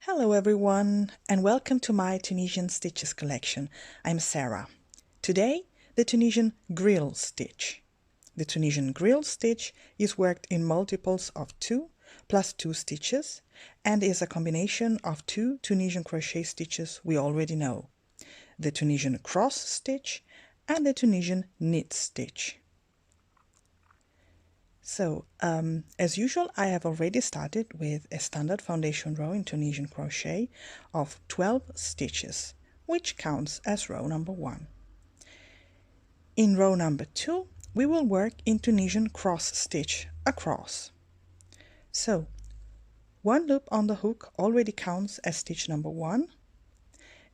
Hello everyone and welcome to my Tunisian Stitches collection. I'm Sarah. Today, the Tunisian Grill Stitch. The Tunisian Grill Stitch is worked in multiples of 2 plus 2 stitches and is a combination of 2 Tunisian crochet stitches we already know, the Tunisian Cross Stitch and the Tunisian Knit Stitch. So, as usual, I have already started with a standard foundation row in Tunisian crochet of 12 stitches, which counts as row number 1. In row number 2, we will work in Tunisian cross stitch across. So, one loop on the hook already counts as stitch number 1.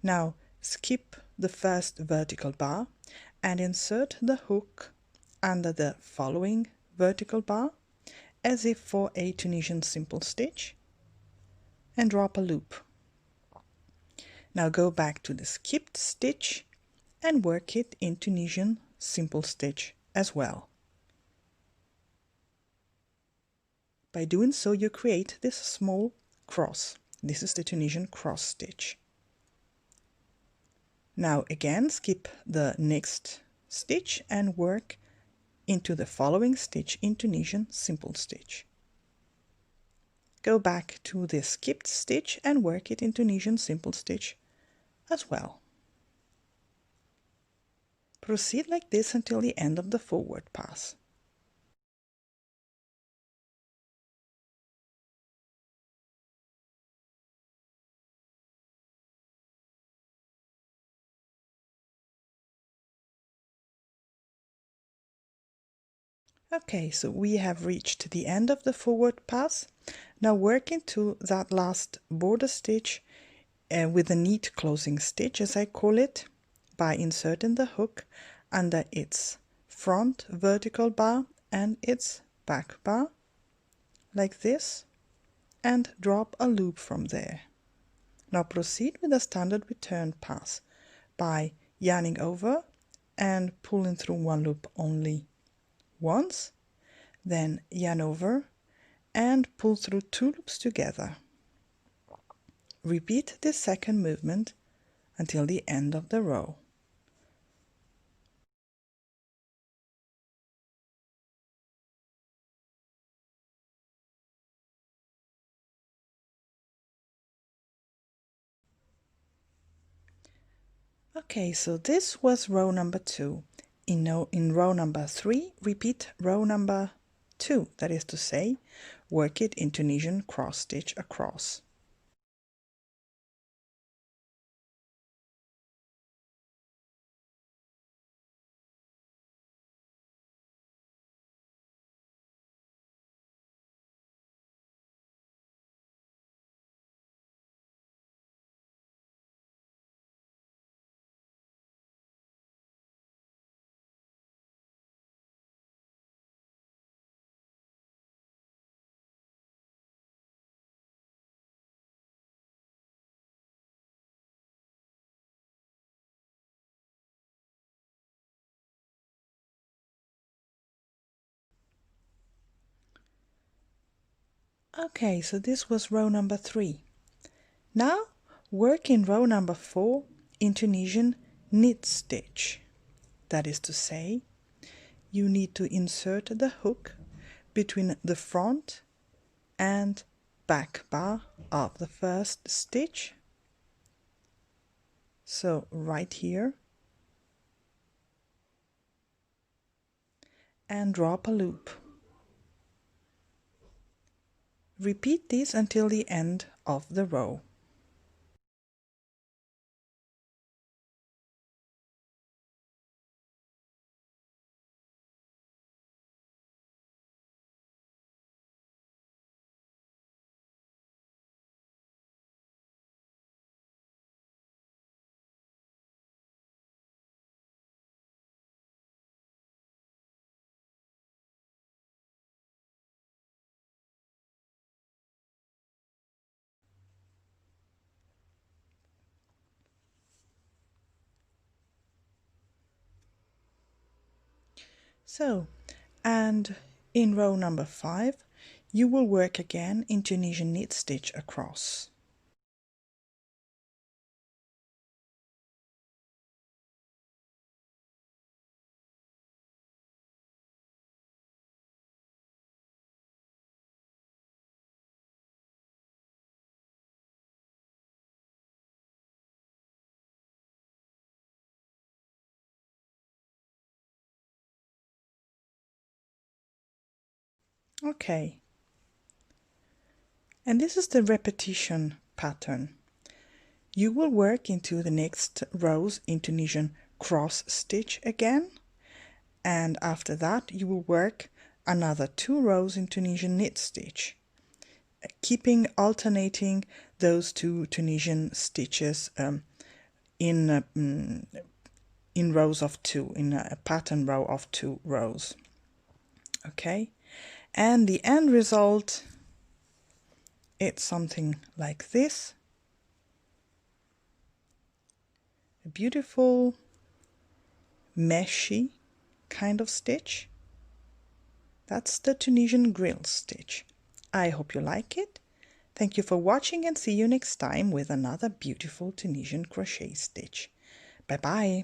Now, skip the first vertical bar and insert the hook under the following vertical bar as if for a Tunisian simple stitch and drop a loop. Now go back to the skipped stitch and work it in Tunisian simple stitch as well. By doing so, you create this small cross. This is the Tunisian cross stitch. Now again skip the next stitch and work into the following stitch in Tunisian simple stitch. Go back to the skipped stitch and work it in Tunisian simple stitch as well. Proceed like this until the end of the forward pass. Okay, so we have reached the end of the forward pass. Now work into that last border stitch with a neat closing stitch, as I call it, by inserting the hook under its front vertical bar and its back bar, like this, and drop a loop from there. Now proceed with a standard return pass by yarning over and pulling through one loop only once, then yarn over and pull through 2 loops together. Repeat this second movement until the end of the row. Okay, so this was row number 2. In row number 3, repeat row number 2, that is to say, work it in Tunisian cross stitch across. Okay, so this was row number 3. Now work in row number 4 in Tunisian Knit Stitch. That is to say, you need to insert the hook between the front and back bar of the first stitch. So right here, and drop a loop. Repeat this until the end of the row. So, and in row number 5, you will work again in Tunisian Knit Stitch across. Okay. And this is the repetition pattern. You will work into the next rows in Tunisian Cross Stitch again, and after that you will work another 2 rows in Tunisian Knit Stitch, keeping alternating those 2 Tunisian stitches in rows of 2, in a pattern row of 2 rows. Okay, and the end result, it's something like this. A beautiful meshy kind of stitch. That's the Tunisian Grill Stitch. I hope you like it. Thank you for watching, and see you next time with another beautiful Tunisian crochet stitch. Bye bye.